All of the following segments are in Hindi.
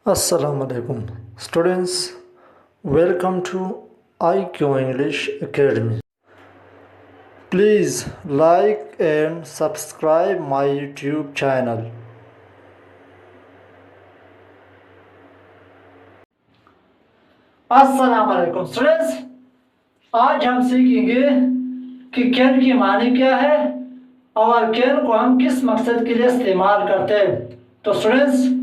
Assalamualaikum students, welcome to IQ English Academy. Please like and subscribe my YouTube channel. अस्सलाम वालेकुम स्टूडेंट्स, आज हम सीखेंगे कि कैन की मानी क्या है और कैन को हम किस मकसद के लिए इस्तेमाल करते हैं। तो स्टूडेंट्स,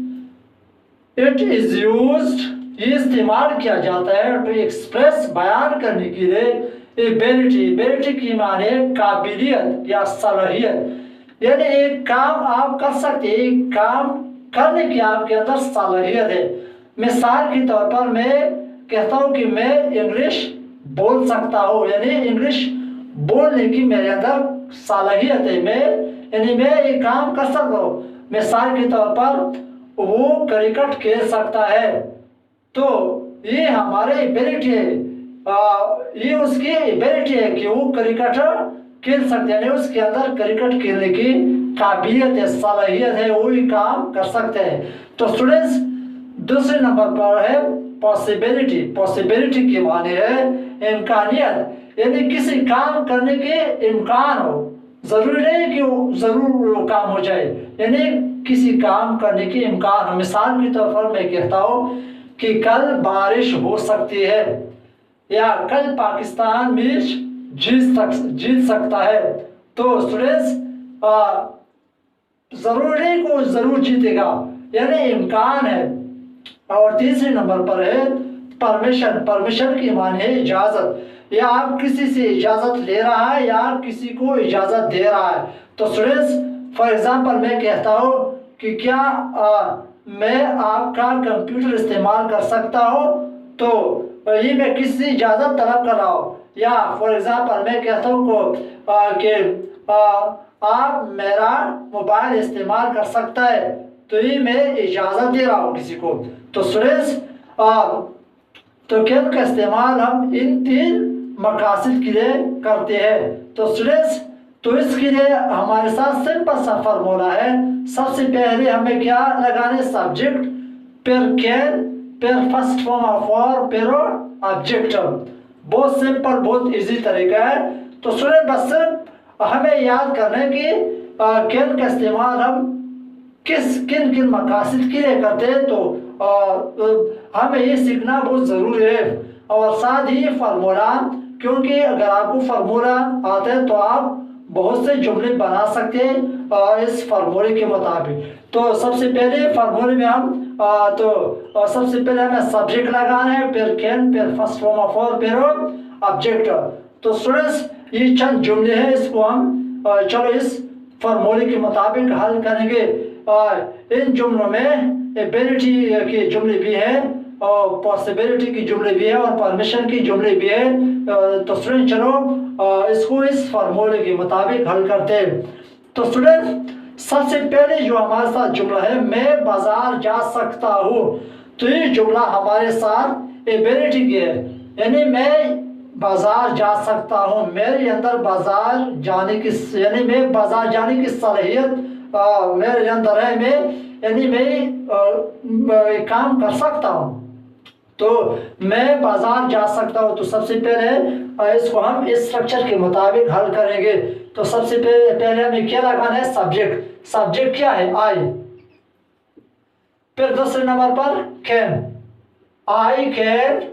इट इज यूज्ड, ये इस्तेमाल किया जाता है टू एक्सप्रेस, बयान करने के लिए एबिलिटी। एबिलिटी की माने काबिलियत या सलाहियत, यानी एक काम आप कर सकते हैं, एक काम करने की आपके अंदर सलाहियत है। मिसाल के तौर पर मैं कहता हूँ कि मैं इंग्लिश बोल सकता हूँ, यानी इंग्लिश बोलने की मेरे अंदर सलाहियत है, मैं एक काम कर सकता हूँ। मिसाल के तौर पर वो क्रिकेट खेल सकता है, तो ये हमारे एबिलिटी है, ये उसकी एबिलिटी है कि वो क्रिकेट खेल सकते हैं, उसके अंदर क्रिकेट खेलने की काबिलियत है, सलाहियत है, वो ही काम कर सकते हैं। तो स्टूडेंट्स, दूसरे नंबर पर है पॉसिबिलिटी। पॉसिबिलिटी के माने है इम्कानियत, यानी किसी काम करने के इम्कान हो, जरूरी नहीं कि वो जरूर वो काम हो जाए, यानी किसी काम करने के इम्कान हो। मिसाल के तौर पर मैं कहता हूँ कि कल बारिश हो सकती है, या कल पाकिस्तान मैच जीत सकता है। तो स्टूडेंट्स, जरूरी नहीं को जरूर जीतेगा, यानी इम्कान है। और तीसरे नंबर पर है परमिशन। परमिशन की माने है इजाजत, या आप किसी से इजाजत ले रहा है या किसी को इजाजत दे रहा है। तो स्टूडेंट्स, फॉर एग्जांपल मैं कहता हूँ कि क्या मैं आपका कंप्यूटर इस्तेमाल कर सकता हूँ, तो ये मैं किसी से इजाजत तलब कर रहा हूँ। या फॉर एग्जांपल मैं कहता हूँ कि आप मेरा मोबाइल इस्तेमाल कर सकता है, तो ये मैं इजाजत दे रहा हूँ किसी को। तो स्टूडेंट्स, तो कैन का इस्तेमाल हम इन तीन मकासद के लिए करते हैं। तो स्टूडेंट्स, तो इसके लिए हमारे साथ सिंपल सा फार्मूला है। सबसे पहले हमें क्या लगाने, सब्जेक्ट, फिर कैन, फिर फर्स्ट फॉर्म ऑफ वर्ब, फिर ऑब्जेक्ट। बहुत सिंपल, बहुत इजी तरीका है। तो स्टूडेंट, बस सिर्फ हमें याद करना है कि कैन का इस्तेमाल हम किन किन मकासद के लिए करते हैं, तो हमें ये सीखना बहुत ज़रूरी है। और साथ ही फार्मूला, क्योंकि अगर आपको फार्मूला आता है तो आप बहुत से जुमले बना सकते हैं इस फार्मूले के मुताबिक। तो सबसे पहले फार्मूले में हम सबसे पहले हमें सब्जेक्ट लगाना है, फिर कैन, फिर फर्स्ट फॉर्म ऑफ वर्ब, फिर ऑब्जेक्ट। तो स्टूडेंट्स, ये चंद जुमले हैं, इसको हम चलो इस फार्मूले के मुताबिक हल करेंगे। इन जुमलों में एबिलिटी के जुमले भी हैं, और पॉसिबिलिटी की जुमले भी है, और परमिशन की जुमले भी है। तो स्टूडेंट, चलो इसको इस फार्मूले के मुताबिक हल करते हैं। तो स्टूडेंट, सबसे पहले जो हमारे साथ जुमला है, मैं बाजार जा सकता हूँ, तो ये जुमला हमारे साथ एबिलिटी की है, यानी मैं बाजार जा सकता हूँ, मेरे अंदर बाजार जाने की, यानी मैं बाजार जाने की सलाहियत मेरे अंदर है, मैं काम कर सकता हूँ, तो मैं बाजार जा सकता हूँ। तो सबसे पहले इसको हम इस स्ट्रक्चर के मुताबिक हल करेंगे। तो सबसे पहले हमें क्या लगाना है, सब्जेक्ट। सब्जेक्ट क्या है, आई। फिर दूसरे नंबर पर कैन, आई कैन।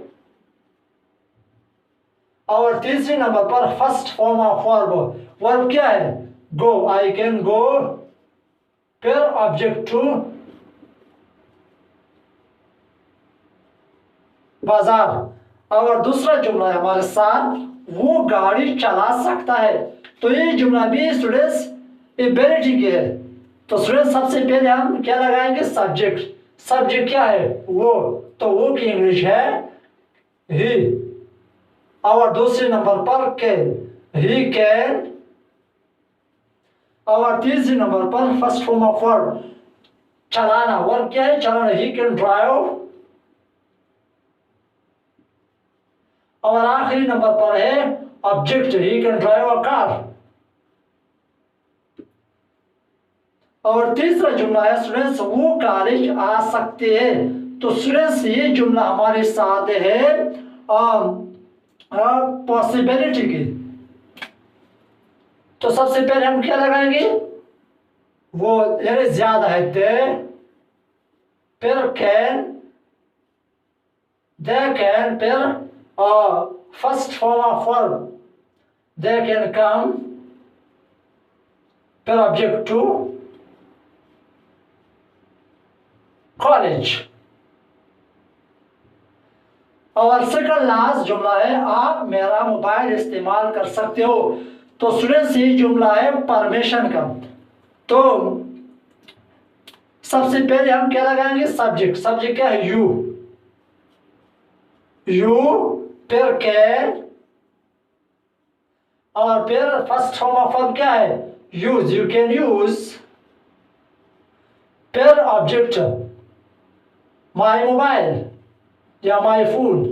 और तीसरे नंबर पर first form of verb. Verb क्या है, गो, आई कैन गो। फिर ऑब्जेक्ट टू, बाजार। और दूसरा जुमला है हमारे साथ, वो गाड़ी चला सकता है, तो ये जुमला भी स्टूडेंट्स एबिलिटी की है। तो स्टूडेंट्स, सबसे पहले हम क्या लगाएंगे, सब्जेक्ट। सब्जेक्ट क्या है, वो, तो वो की इंग्लिश है ही। और दूसरे नंबर पर कैन, ही कैन। और तीसरे नंबर पर फर्स्ट फॉर्म ऑफ वर्ब, चलाना। वर्ब क्या है, चलाना, ही कैन ड्राइव। और आखिरी नंबर पर है object, he can drive a car. और तीसरा जुमला है स्टूडेंट्स, वो कॉलेज आ सकते हैं, तो स्टूडेंट्स ये जुमला हमारे साथ है पॉसिबिलिटी की। तो सबसे पहले हम क्या लगाएंगे, वो यानी ज्यादा है दे, फिर कैन, दे कैन, फिर first form of verb they can come, फिर ऑब्जेक्ट टू कॉलेज। और सेकंड लास्ट जुमला है आप मेरा मोबाइल इस्तेमाल कर सकते हो। तो स्टूडेंट्स ये जुमला है परमिशन का। तो सबसे पहले हम क्या लगाएंगे, सब्जेक्ट। सब्जेक्ट क्या है, यू, फिर कैन, और फिर फर्स्ट फॉर्म ऑफ वर्ब क्या है, यूज, यू कैन यूज, फिर ऑब्जेक्ट माई मोबाइल या माई फोन।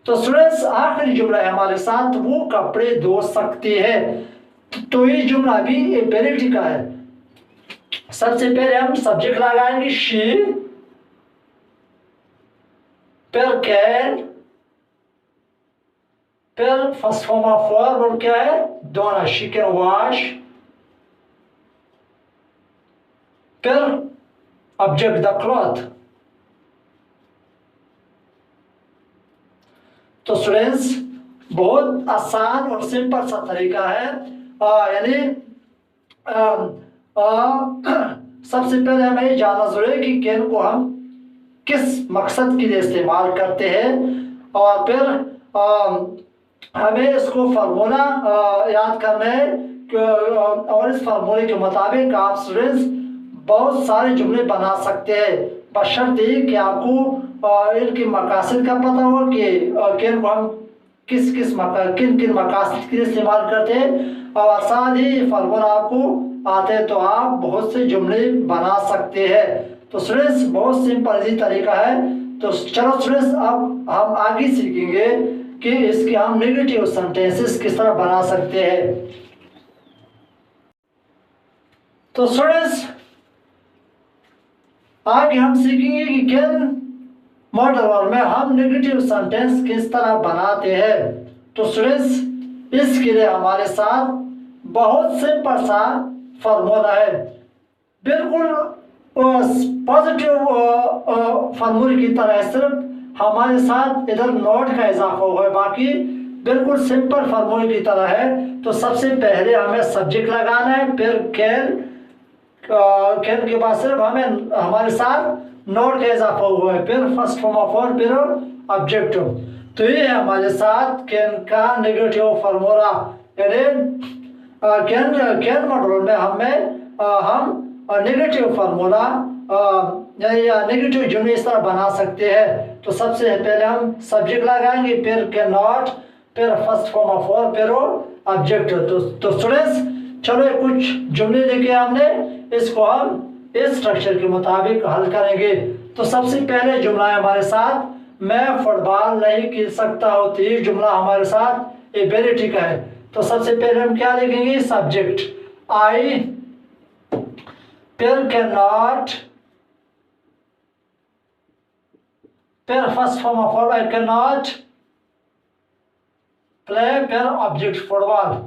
तो स्टूडेंट्स आखिरी जुमला है हमारे साथ, वो कपड़े धो सकते हैं। तो ये जुमला भी एबिलिटी का है। सबसे पहले हम सब्जेक्ट लगाएंगे शी, फिर कैन, फिर फर्स्ट फॉर्म ऑफ वर्ब और क्या है, धोना, शी कैन वॉश, फिर ऑब्जेक्ट द क्लॉथ। तो स्टूडेंट्स बहुत आसान और सिंपल सा तरीका है, यानी सबसे पहले हमें जानना जरूरी है कि कैन को हम किस मकसद के लिए इस्तेमाल करते हैं, और फिर हमें इसको फार्मूला याद करना है और इस फार्मूले के मुताबिक आप स्टूडेंट्स बहुत सारे जुमले बना सकते हैं, बशर्ते कि आपको इनकी मकासद का पता हो कि कैन को हम किन किन मकासद के लिए इस्तेमाल करते हैं, और साथ ही फार्मूला आपको आते हैं तो आप बहुत से जुमले बना सकते हैं। तो स्टूडेंट्स बहुत सिंपल इजी तरीका है। तो चलो स्टूडेंट्स अब हम आगे सीखेंगे कि इसके हम नेगेटिव सेंटेंसेस किस तरह बना सकते हैं। तो स्टूडेंट्स आगे हम सीखेंगे कि कैन मॉडल वर्ब में हम नेगेटिव सेंटेंस किस तरह बनाते हैं। तो स्टूडेंट्स इसके लिए हमारे साथ बहुत सिंपल सा फार्मूला है, बिल्कुल पॉजिटिव फार्मूले की तरह, सिर्फ हमारे साथ इधर नोट का इजाफा हुआ है, बाकी बिल्कुल सिंपल फार्मूले की तरह है। तो सबसे पहले हमें सब्जेक्ट लगाना है, फिर कैन के बाद सिर्फ हमें हमारे साथ नोट का इजाफा हुआ है, फिर फर्स्ट फॉर्म ऑफ वर्ब, फिर ऑब्जेक्ट। तो ये है हमारे साथ कैन का नेगेटिव फार्मूला, यानी कैन मॉडल में हम नेगेटिव फार्मूला या नेगेटिव जुमले इस तरह बना सकते हैं। तो सबसे पहले हम सब्जेक्ट लगाएंगे, फिर कैन नॉट, फिर फर्स्ट फॉर्म ऑफ वर्ब, फिर ऑब्जेक्ट। तो स्टूडेंट्स चलो कुछ जुमले लेके हमने इसको हम इस स्ट्रक्चर के मुताबिक हल करेंगे। तो सबसे पहले जुमला है हमारे साथ, मैं फुटबॉल नहीं खेल सकता हूँ। तो ये जुमला हमारे साथ एबिलिटी का है। तो सबसे पहले हम क्या लिखेंगे, सब्जेक्ट आई, फिर कैन नॉट, फिर first form of verb I can not play, फिर ऑब्जेक्ट फुटबॉल।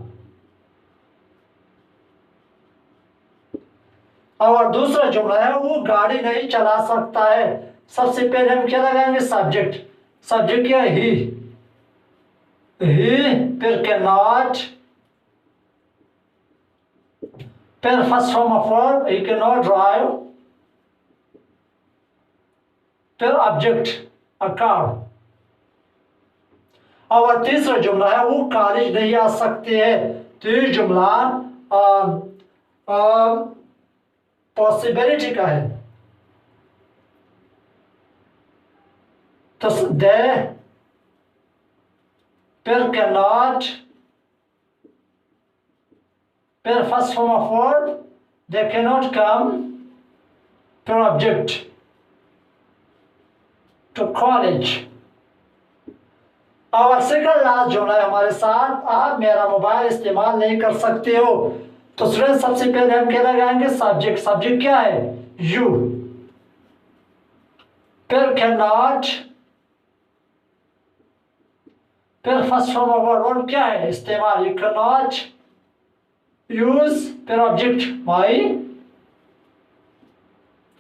और दूसरा जुमला है वो गाड़ी नहीं चला सकता है। सबसे पहले हम क्या लगाएंगे, सब्जेक्ट। सब्जेक्ट क्या है, ही, फिर कैन नॉट, फिर first form of verb he can not drive, फिर ऑब्जेक्ट अ कार। और तीसरा जुमला है वो कॉलेज नहीं आ सकते हैं। तो ये जुमला पॉसिबिलिटी का है। तो दे, फिर कैन नॉट, फिर first form of verb they can not come, फिर ऑब्जेक्ट टू कॉलेज। और सेकंड लास्ट जुमला है हमारे साथ, आप मेरा मोबाइल इस्तेमाल नहीं कर सकते हो। तो स्टूडेंट सबसे पहले हम क्या लगाएंगे, सब्जेक्ट। सब्जेक्ट क्या है, यू, फिर कैन नॉट, फिर फर्स्ट फॉर्म ऑफ वर्ब क्या है इस्तेमाल, यू कैन नॉट यूज, फिर ऑब्जेक्ट माई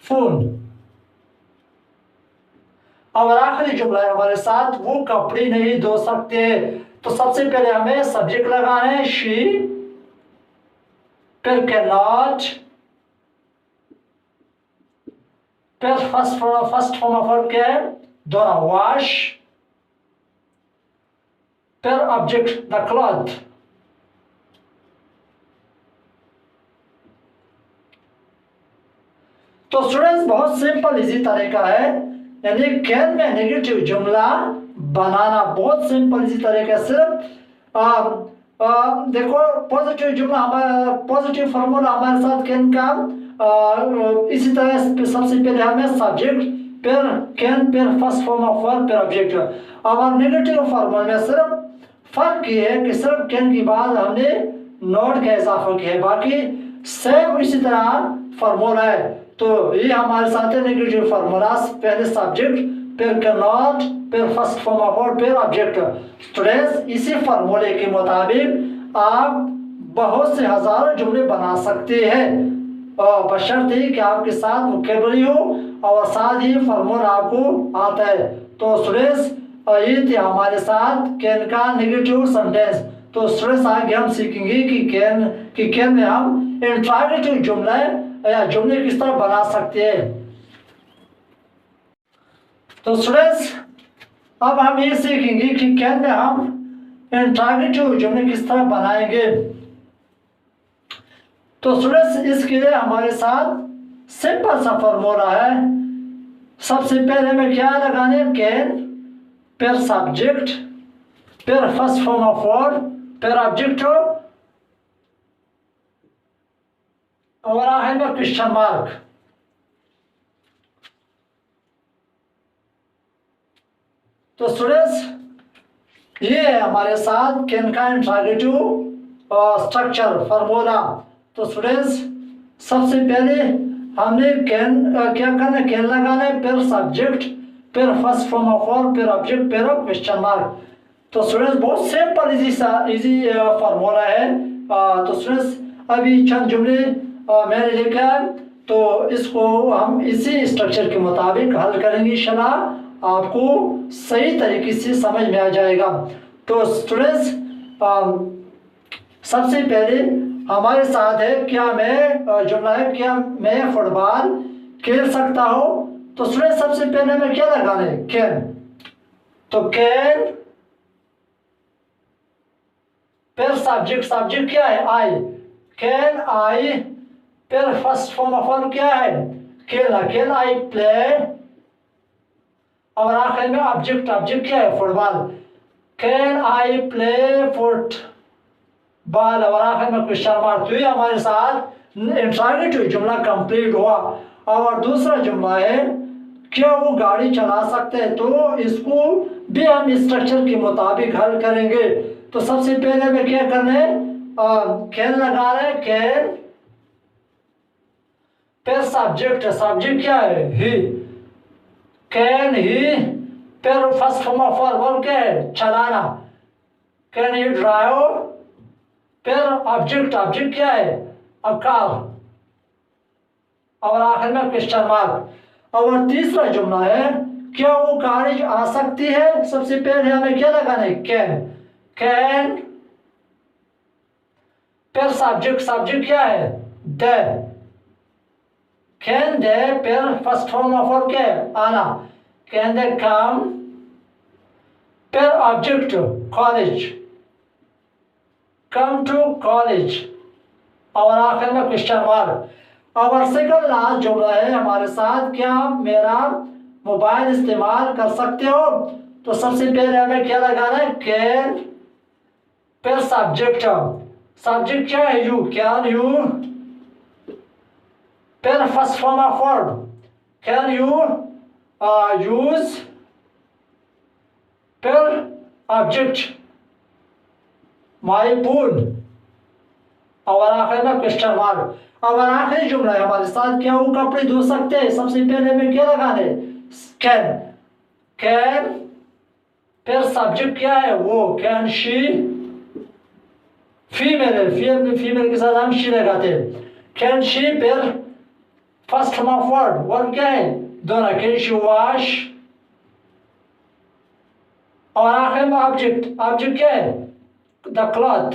फोन। और आखिरी जुमला है हमारे साथ, वो कपड़े नहीं धो सकते। तो सबसे पहले हमें सब्जेक्ट लगाना है शी, फिर कैन नॉट, फिर फर्स्ट फॉर्म ऑफ वर्ब क्या है धोना वॉश, फिर ऑब्जेक्ट द क्लॉथ। तो स्टूडेंट्स बहुत सिंपल इजी तरीका है, यानी कैन में नेगेटिव जुमला बनाना बहुत सिंपल इजी तरीका है। सिर्फ देखो पॉजिटिव जुमला हमारा, पॉजिटिव फॉर्मूला हमारे साथ कैन का इसी तरह सबसे पहले हमें सब्जेक्ट, फिर कैन, फिर फर्स्ट फॉर्म ऑफ वर्ब, फिर ऑब्जेक्ट। और नेगेटिव फॉर्मूला में सिर्फ फर्क ये है कि सिर्फ कैन के बाद हमने नॉट का इजाफा किया है, बाकी सेम इसी तरह फॉर्मूला है। तो ये हमारे साथ है नेगेटिव फॉर्मूला, पहले सब्जेक्ट, फिर कैन नॉट, फिर फर्स्ट फॉर्म ऑफ वर्ब, फिर ऑब्जेक्ट। स्टूडेंट्स इसी फॉर्मूले के मुताबिक आप बहुत से हजारों जुमले बना सकते हैं, और बशर्ते कि आपके साथ वोकैबुलरी हो और साथ ही फॉर्मूला आपको आता है। तो स्टूडेंट्स ये थे हमारे साथ कैन का नेगेटिव सेंटेंस। तो स्टूडेंट्स आगे हम सीखेंगे कि कैन में हम इंट्रोगेटिव जुमला या जुमले किस तरह बना सकते हैं। तो स्टूडेंट्स अब हम ये सीखेंगे कि कैन में हम इंट्रोगेटिव जुमले किस तरह बनाएंगे। तो स्टूडेंट्स इसके लिए हमारे साथ सिंपल सा फॉर्मूला है। सबसे पहले हमें क्या लगाने, कैन, फिर सब्जेक्ट, फिर फर्स्ट फॉर्म ऑफ वर्ब, फिर ऑब्जेक्ट और आखिर में क्वेश्चन मार्क। तो स्टूडेंट्स ये है हमारे साथ कैन का इंट्रोगेटिव स्ट्रक्चर फॉर्मूला। तो स्टूडेंट्स सबसे पहले हमने कैन क्या करना है, कैन लगाना है, फिर सब्जेक्ट, फिर फर्स्ट फॉर्म ऑफ वर्ब, फिर ऑब्जेक्ट, फिर क्वेश्चन मार्क। तो स्टूडेंट्स बहुत सिंपल इजी फॉर्मूला है। तो स्टूडेंट्स अभी चंद जुमले मैंने लिखा है, तो इसको हम इसी स्ट्रक्चर के मुताबिक हल करेंगे, इंशाल्लाह आपको सही तरीके से समझ में आ जाएगा। तो स्टूडेंट्स सबसे पहले हमारे साथ है क्या मैं जुमला है, क्या मैं फुटबॉल खेल सकता हूँ। तो स्टूडेंट सबसे पहले हमें क्या लगाना है, कैन। तो कैन, फिर सब्जेक्ट क्या है आई, कैन आई, फिर फर्स्ट फॉर्म ऑफ वर्ब क्या है खेलना, कैन आई प्ले, और आखिर में ऑब्जेक्ट क्या है football, can I play football, और आखिर में क्वेश्चन मार्क। तो ये हमारे साथ इंट्रोगेटिव जुमला कंप्लीट हुआ। और दूसरा जुमला है क्या वो गाड़ी चला सकते हैं। तो इसको भी हम स्ट्रक्चर के मुताबिक हल करेंगे। तो सबसे पहले हमें क्या करना है, कैन लगा रहे हैं, कैन, फिर सब्जेक्ट क्या है ही, कैन ही, फिर फर्स्ट फॉर्म ऑफ वर्ब क्या है चलाना, कैन ही ड्राइव, फिर ऑब्जेक्ट क्या है अ कार, और आखिर में क्वेश्चन मार्क। और तीसरा जुमला है क्या वो गाड़ी आ सकती है। सबसे पहले हमें क्या लगाना है, कैन, फिर सब्जेक्ट क्या है दे, कैन दे, फिर फर्स्ट फॉर्म ऑफ वर्ब क्या है आना, कैन दे कम, फिर object college, come to college, और आखिर में क्वेश्चन मार्क। और सेकंड लास्ट जुमला है हमारे साथ क्या आप मेरा मोबाइल इस्तेमाल कर सकते हो। तो सबसे पहले हमें क्या लगाना है, कैन, फिर सब्जेक्ट क्या है यू, कैन यू, फिर first form of verb can you use, फिर ऑब्जेक्ट माई फोन, और आखिर में क्वेश्चन मार्क। और आखिरी जुमला है हमारे साथ क्या वो कपड़े धो सकते हैं। सबसे पहले हमें क्या लगाना है, कैन, कैन फिर सब्जेक्ट क्या है वो, कैन शी फीमेल है, फीमेल के साथ हम शी लगाते हैं। कैन शी फिर first form of word, word क्या है दोनों, कैन शी वॉश, और आखिर में ऑब्जेक्ट, ऑब्जेक्ट क्या है द क्लॉथ,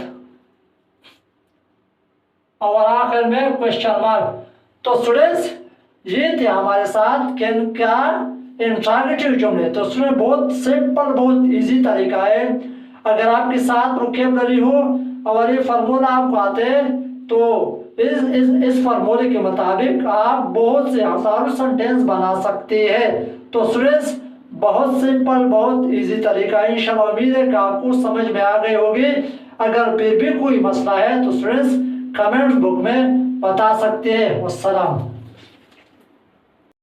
और आखिर में क्वेश्चन मार्क। तो स्टूडेंट्स ये थे हमारे साथ कैन का इंट्रोगेटिव जुमले। तो स्टूडेंट बहुत सिंपल बहुत इजी तरीका है, अगर आपके साथ वोकैबुलरी हो और ये फार्मूला आपको आते हैं तो इस फार्मूले के मुताबिक आप बहुत से हजारों सेंटेंस बना सकते हैं। तो स्टूडेंट्स बहुत सिंपल बहुत इजी तरीका है, इंशाल्लाह उम्मीद है कि आपको समझ में आ गई होगी। अगर फिर भी कोई मसला है तो स्टूडेंट्स कमेंट बुक में बता सकते हैं। वस्सलाम।